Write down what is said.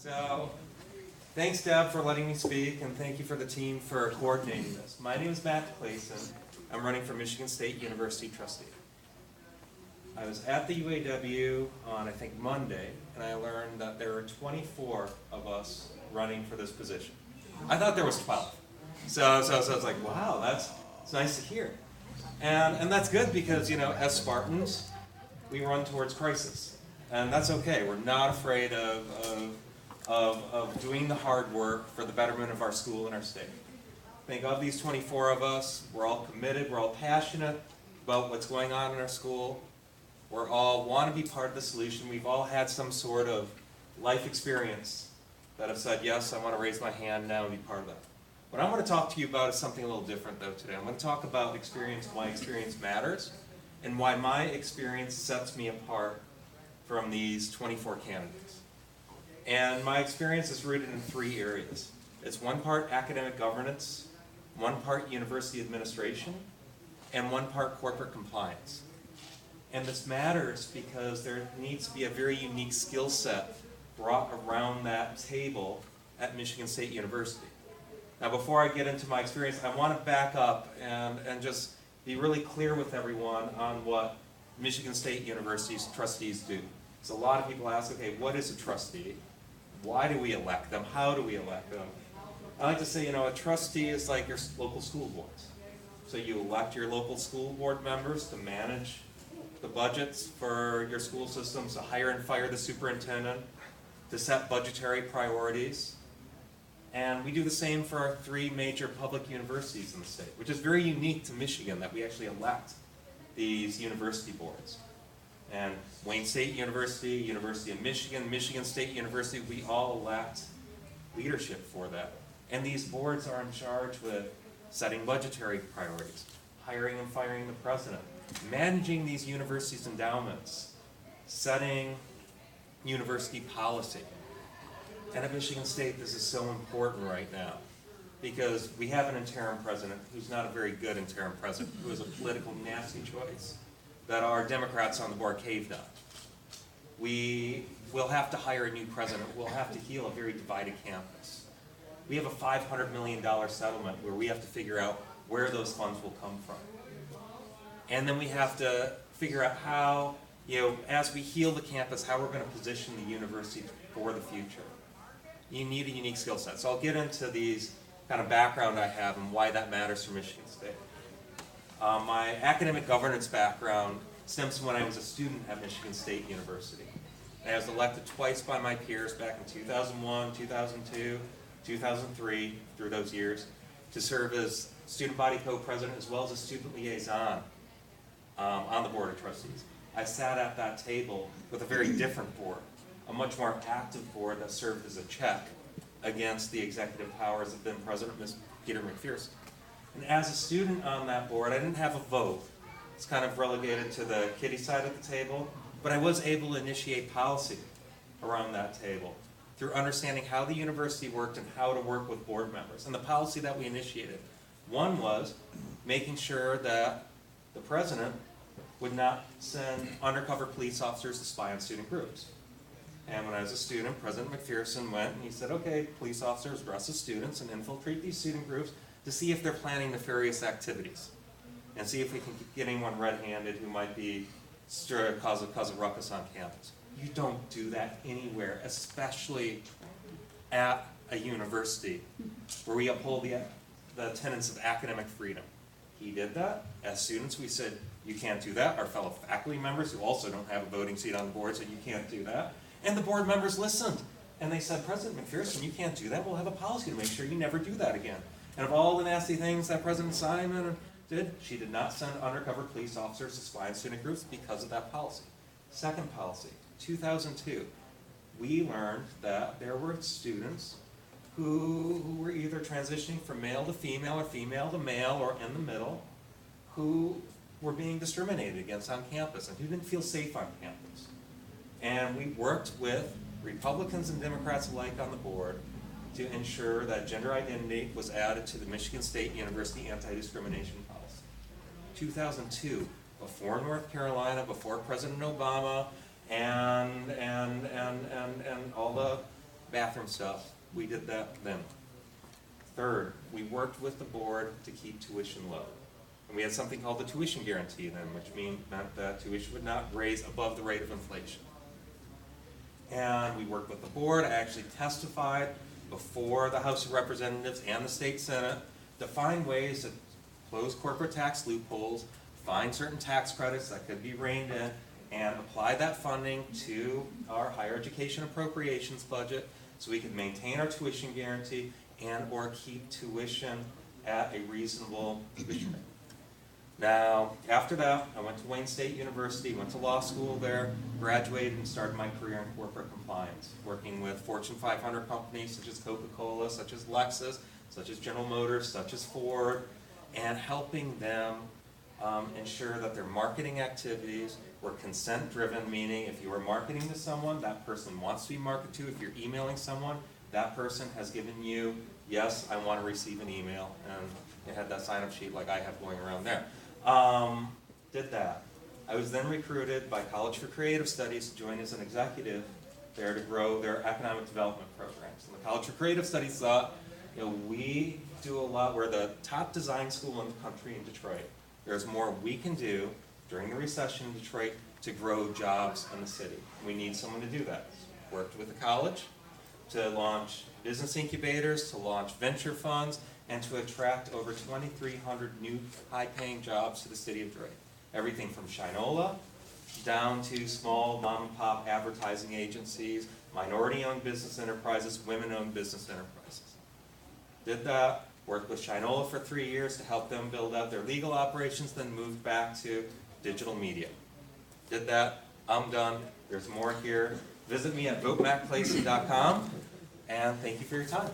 So, thanks Deb for letting me speak, and thank you for the team for coordinating this. My name is Matt Clayson. I'm running for Michigan State University Trustee. I was at the UAW on, I think, Monday, and I learned that there were 24 of us running for this position. I thought there was 12. So I was like, wow, it's nice to hear. And that's good because, as Spartans, we run towards crisis. And that's okay. We're not afraid of doing the hard work for the betterment of our school and our state. I think of these 24 of us, we're all committed, we're all passionate about what's going on in our school. We all want to be part of the solution. We've all had some sort of life experience that have said, yes, I want to raise my hand now and be part of that. What I'm going to talk to you about is something a little different, though, today. I'm going to talk about experience, why experience matters, and why my experience sets me apart from these 24 candidates. And my experience is rooted in 3 areas. It's 1 part academic governance, 1 part university administration, and 1 part corporate compliance. And this matters because there needs to be a very unique skill set brought around that table at Michigan State University. Now, before I get into my experience, I want to back up and just be really clear with everyone on what Michigan State University's trustees do. So a lot of people ask, okay, what is a trustee? Why do we elect them? How do we elect them? I like to say, a trustee is like your local school boards. So you elect your local school board members to manage the budgets for your school systems, to hire and fire the superintendent, to set budgetary priorities. And we do the same for our 3 major public universities in the state, which is very unique to Michigan that we actually elect these university boards. And Wayne State University, University of Michigan, Michigan State University, we all elect leadership for that. And these boards are in charge with setting budgetary priorities, hiring and firing the president, managing these universities' endowments, setting university policy. And at Michigan State, this is so important right now because we have an interim president who's not a very good interim president, who is a political nasty choice that our Democrats on the board caved on. We will have to hire a new president. We'll have to heal a very divided campus. We have a $500 million settlement where we have to figure out where those funds will come from. And then we have to figure out how, as we heal the campus, how we're going to position the university for the future. You need a unique skill set. So I'll get into these kind of background I have and why that matters for Michigan State. My academic governance background stems from when I was a student at Michigan State University. I was elected twice by my peers back in 2001, 2002, 2003, through those years, to serve as student body co-president as well as a student liaison on the board of trustees. I sat at that table with a very different board, a much more active board that served as a check against the executive powers of then President Peter McPherson. And as a student on that board, I didn't have a vote. It's kind of relegated to the kiddie side of the table, but I was able to initiate policy around that table through understanding how the university worked and how to work with board members. And the policy that we initiated, one was making sure that the president would not send undercover police officers to spy on student groups. And when I was a student, President McPherson went and he said, okay, police officers dress as students and infiltrate these student groups to see if they're planning nefarious activities and see if we can get anyone red-handed who might be cause a ruckus on campus. You don't do that anywhere, especially at a university where we uphold the tenets of academic freedom. He did that. As students, we said, you can't do that. Our fellow faculty members, who also don't have a voting seat on the board, said, you can't do that. And the board members listened. And they said, President McPherson, you can't do that. We'll have a policy to make sure you never do that again. And of all the nasty things that President Simon did, she did not send undercover police officers to spy on student groups because of that policy. Second policy, 2002, we learned that there were students who were either transitioning from male to female or female to male or in the middle, who were being discriminated against on campus and who didn't feel safe on campus. And we worked with Republicans and Democrats alike on the board to ensure that gender identity was added to the Michigan State University anti-discrimination policy. 2002, before North Carolina, before President Obama, and all bathroom stuff, we did that then. Third, we worked with the board to keep tuition low. And we had something called the tuition guarantee then, which meant that tuition would not raise above the rate of inflation. And we worked with the board. I actually testified before the House of Representatives and the State Senate to find ways to close corporate tax loopholes, find certain tax credits that could be reined in, and apply that funding to our higher education appropriations budget so we could maintain our tuition guarantee and or keep tuition at a reasonable tuition rate. Now, after that, I went to Wayne State University, went to law school there, graduated and started my career in corporate compliance, working with Fortune 500 companies such as Coca-Cola, such as Lexus, such as General Motors, such as Ford, and helping them ensure that their marketing activities were consent-driven, meaning if you are marketing to someone, that person wants to be marketed to. If you're emailing someone, that person has given you, yes, I want to receive an email, and it had that sign-up sheet like I have going around there. Did that. I was then recruited by College for Creative Studies to join as an executive there to grow their economic development programs. And the College for Creative Studies thought, we do a lot, we're the top design school in the country in Detroit. There's more we can do during the recession in Detroit to grow jobs in the city. We need someone to do that. Worked with the college to launch business incubators, to launch venture funds, and to attract over 2,300 new high-paying jobs to the city of Detroit. Everything from Shinola down to small mom-and-pop advertising agencies, minority-owned business enterprises, women-owned business enterprises. Did that, worked with Shinola for 3 years to help them build out their legal operations, then moved back to digital media. Did that, I'm done, there's more here. Visit me at votemaclayson.com, and thank you for your time.